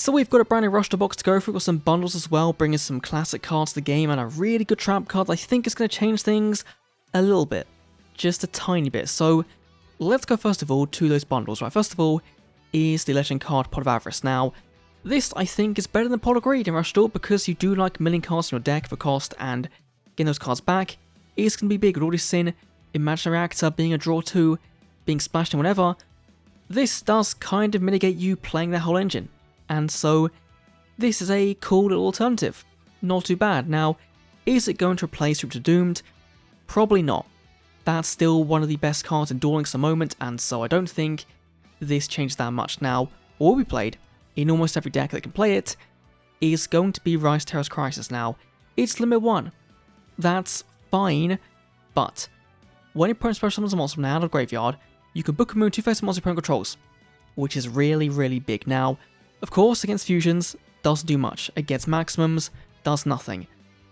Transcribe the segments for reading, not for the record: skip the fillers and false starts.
So we've got a brand new roster box to go through, got some bundles as well, bringing some classic cards to the game, and a really good trap card that I think is going to change things a little bit. Just a tiny bit. So let's go first of all to those bundles, right? First of all is the Legend card Pot of Avarice. Now, this I think is better than Pot of Greed in Rush Duel because you do like milling cards from your deck for cost, and getting those cards back is going to be big. With all this Sin, Imaginary Actor, being a draw 2, being splashed and whatever, this does kind of mitigate you playing that whole engine. And so, this is a cool little alternative. Not too bad. Now, is it going to replace Root to Doomed? Probably not. That's still one of the best cards in Duel Links at the moment, and so I don't think this changes that much. Now, what will be played in almost every deck that can play it is going to be Rise Terror's Crisis. Now, it's limit 1. That's fine, but when your opponent special summons a monster from out of the graveyard, you can book a moon 2-face monster opponent controls, which is really, really big. Now, of course, against fusions, doesn't do much. Against maximums, does nothing.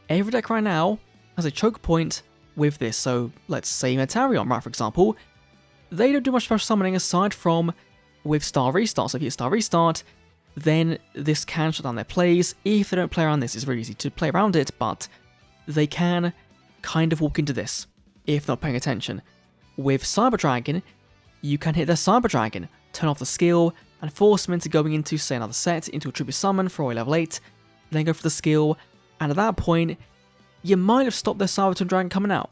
Every deck right now has a choke point with this. So let's say Metarion, right, for example, they don't do much special summoning aside from with Star Restart. So if you hit Star Restart, then this can shut down their plays. If they don't play around this, it's really easy to play around it, but they can kind of walk into this if not paying attention. With Cyber Dragon, you can hit their Cyber Dragon, turn off the skill, and force them into going into, say, another set, into a Tribute Summon for a level 8, then go for the skill, and at that point, you might have stopped their Cyber Dragon coming out,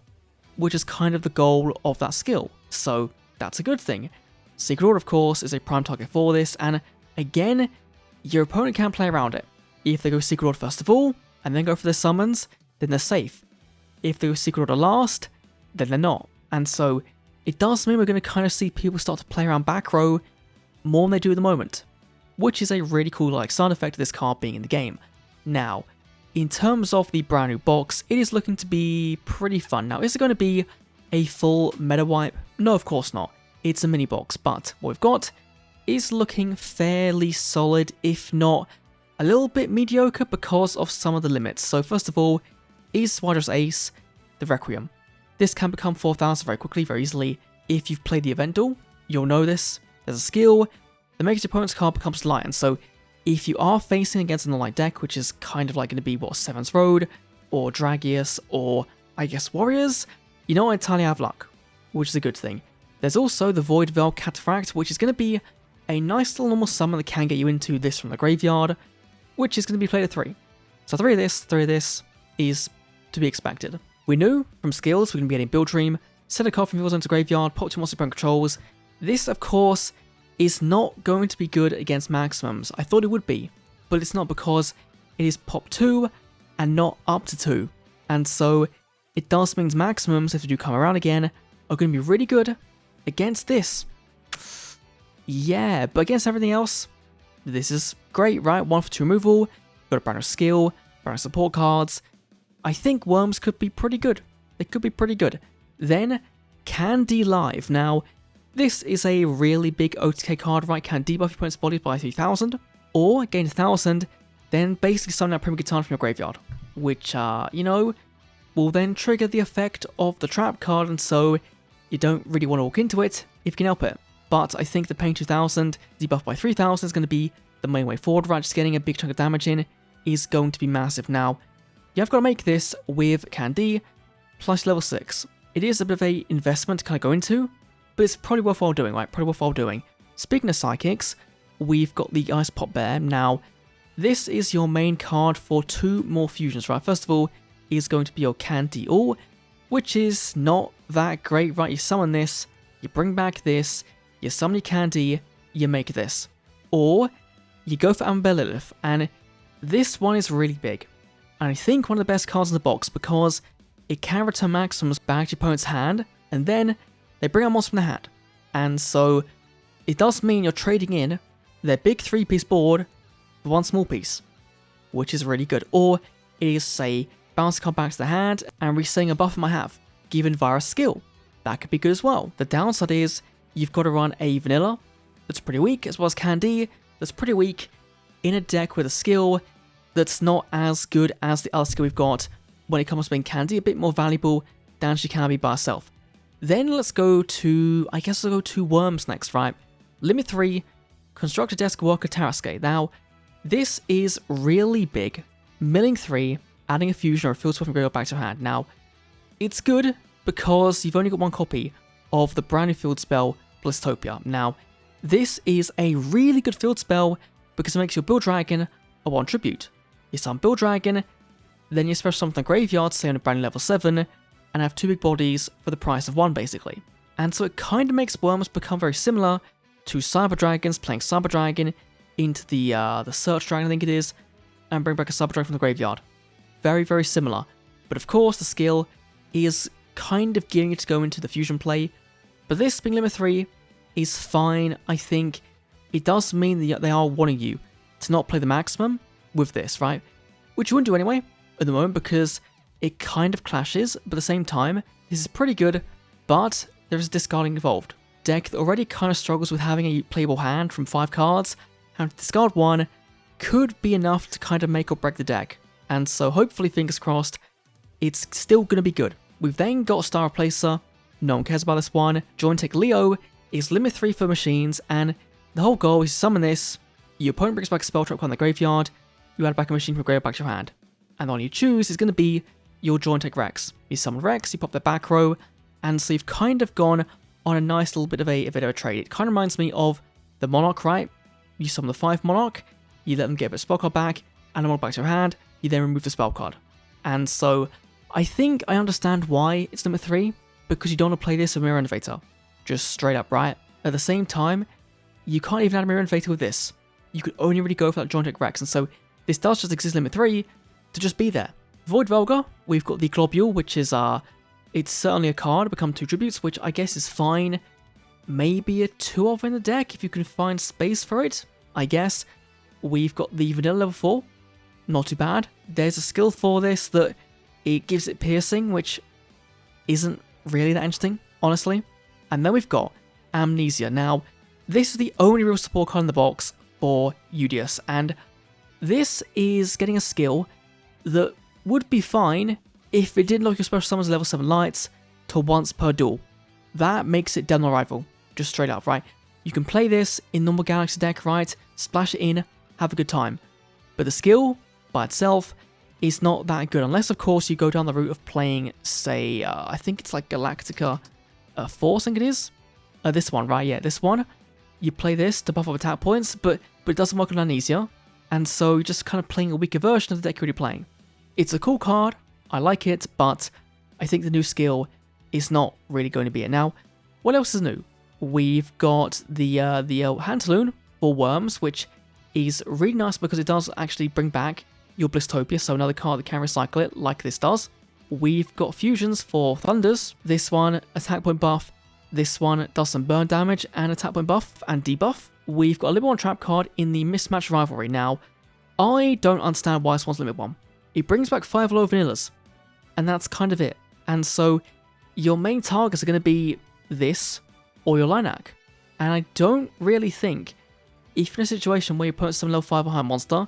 which is kind of the goal of that skill, so that's a good thing. Secret Order, of course, is a prime target for this, and again, your opponent can't play around it. If they go Secret Order first of all, and then go for their summons, then they're safe. If they go Secret Order last, then they're not, and so it does mean we're going to kind of see people start to play around back row more than they do at the moment, which is a really cool side effect of this card being in the game. Now, in terms of the brand new box, it is looking to be pretty fun. Now, is it going to be a full meta wipe? No, of course not. It's a mini box, but what we've got is looking fairly solid, if not a little bit mediocre because of some of the limits. So first of all, is Swider's Ace, the Requiem. This can become 4,000 very quickly, very easily. If you've played the event duel, you'll know this. There's a skill that makes your opponent's card becomes light, and so if you are facing against an all-light deck, which is kind of like going to be, what, Seven's Road, or Dragius, or I guess Warriors, you don't entirely have luck, which is a good thing. There's also the VOIDVELG Cataphract, which is going to be a nice little normal summon that can get you into this from the graveyard, which is going to be played at 3. So 3 of this is to be expected. We knew from skills we're going to be getting Build Dream, set a card from your zone to graveyard, pop 2 monster opponent controls. This, of course, is not going to be good against maximums. I thought it would be, but it's not because it is pop 2 and not up to 2. And so it does mean maximums, if they do come around again, are going to be really good against this. Yeah, but against everything else, this is great, right? 1 for 2 removal, got a brand new skill, brand new support cards. I think Worms could be pretty good. They could be pretty good. Then, Candy Live. Now, this is a really big OTK card, right? Can debuff your opponent's body by 3,000, or gain 1,000, then basically summon out Prima Guitar from your graveyard, which, will then trigger the effect of the trap card, and so you don't really want to walk into it if you can help it. But I think the paying 2,000, debuff by 3,000 is going to be the main way forward, right? Just getting a big chunk of damage in is going to be massive. Now, you've got to make this with Candy plus level 6. It is a bit of an investment to kind of go into, but it's probably worthwhile doing, right? Probably worthwhile doing. Speaking of psychics, we've got the Ice Pop Bear. Now, this is your main card for 2 more fusions, right? First of all, is going to be your Candy All, which is not that great, right? You summon this, you bring back this, you summon your Candy, you make this. Or, you go for Amber Lilith, and this one is really big. And I think one of the best cards in the box because it can return maximums back to your opponent's hand, and then they bring out monsters from the hand. And so, it does mean you're trading in their big 3-piece board for 1 small piece, which is really good. Or, it is, say, bounce a card back to the hand and resetting a buffer I have, given via a skill. That could be good as well. The downside is, you've got to run a vanilla that's pretty weak, as well as Candy that's pretty weak, in a deck with a skill that's not as good as the other skill we've got when it comes to being Candy, a bit more valuable than she can be by herself. Then let's go to, I guess we'll go to Worms next, right? Limit 3, Construct a Desk Worker Tarrasque. Now, This is really big. Milling 3, adding a fusion or a field spell from graveyard back to your hand. Now, it's good because you've only got one copy of the brand new field spell, Blistopia. Now, this is a really good field spell because it makes your Build Dragon a 1 tribute. You summon Build Dragon, then you special summon the graveyard, say on a brand new level 7, and have 2 big bodies for the price of 1 basically. And so it kind of makes worms become very similar to Cyber Dragons, playing Cyber Dragon into the Search Dragon I think it is, and bring back a Cyber Dragon from the graveyard. Very, very similar. But of course the skill is kind of gearing it to go into the fusion play, but this being limit 3 is fine. I think it does mean that they are wanting you to not play the maximum with this, right? Which you wouldn't do anyway at the moment because it kind of clashes, but at the same time, this is pretty good, but there is discarding involved. Deck that already kind of struggles with having a playable hand from 5 cards, and to discard 1 could be enough to kind of make or break the deck. And so hopefully, fingers crossed, it's still going to be good. We've then got Star Replacer, no one cares about this one. Join Tech Leo is limit 3 for machines, and the whole goal is to summon this, your opponent brings back a spell trap on the graveyard, you add back a machine from graveyard back to your hand. And the one you choose is going to be your Join Tech Rex. You summon Rex, you pop the back row, and so you've kind of gone on a nice little bit of a trade. It kind of reminds me of the Monarch, right? You summon the 5 Monarch, you let them get a spell card back, and a Monarch back to your hand, you then remove the spell card. And so I think I understand why it's limit 3, because you don't want to play this with Mirror Innovator. Just straight up, right? At the same time, you can't even add a Mirror Innovator with this. You could only really go for that Join Tech Rex, and so this does just exist limit 3 to just be there. VOIDVELG, we've got the Globule, which is it's certainly a card, become 2 tributes, which I guess is fine. Maybe a 2 of in the deck if you can find space for it, I guess. We've got the Vanilla level 4, not too bad. There's a skill for this that it gives it piercing, which isn't really that interesting, honestly. And then we've got Amnesia. Now, this is the only real support card in the box for Udius, and this is getting a skill that would be fine if it didn't lock your special summons level 7 lights to once per duel. That makes it dead on arrival, just straight up, right? You can play this in normal Galaxy deck, right? Splash it in, have a good time. But the skill, by itself, is not that good, unless, of course, you go down the route of playing, say, I think it's like Galactica 4, I think it is? This one, right? Yeah, this one. You play this to buff up attack points, but it doesn't work on Amnesia, and so you're just kind of playing a weaker version of the deck you're already playing. It's a cool card, I like it, but I think the new skill is not really going to be it. Now, what else is new? We've got the Hantaloon for Worms, which is really nice because it does actually bring back your Blistopia, so another card that can recycle it, like this does. We've got fusions for Thunders. This one, attack point buff. This one does some burn damage and attack point buff and debuff. We've got a limit 1 trap card in the Mismatch Rivalry. Now, I don't understand why this one's limit 1. It brings back 5 low vanillas, and that's kind of it. And so, your main targets are going to be this or your Linak. And I don't really think, if you're in a situation where you put some level 5 behind monster,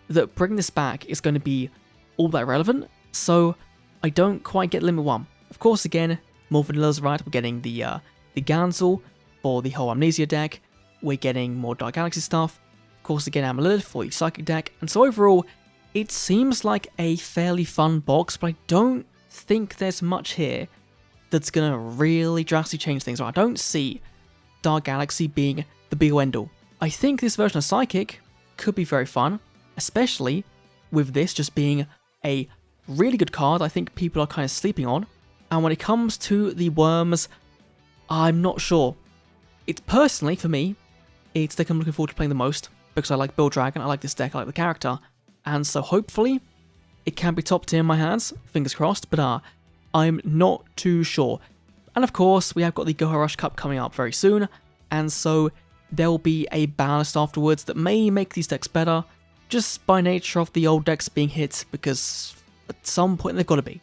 that bringing this back is going to be all that relevant. So, I don't quite get limit 1. Of course, again, more vanillas, right? We're getting the Ganzel for the whole Amnesia deck. We're getting more Dark Galaxy stuff. Of course, again, Amulet for the Psychic deck. And so overall, it seems like a fairly fun box, but I don't think there's much here that's going to really drastically change things. I don't see Dark Galaxy being the be-all end-all. I think this version of Psychic could be very fun, especially with this just being a really good card I think people are kind of sleeping on. And when it comes to the Worms, I'm not sure. It's personally, for me, it's the deck I'm looking forward to playing the most, because I like Build Dragon, I like this deck, I like the character, and so hopefully it can be top tier in my hands, fingers crossed, but I'm not too sure. And of course, we have got the Goha Rush Cup coming up very soon, and so there will be a ballast afterwards that may make these decks better, just by nature of the old decks being hit, because at some point they've got to be.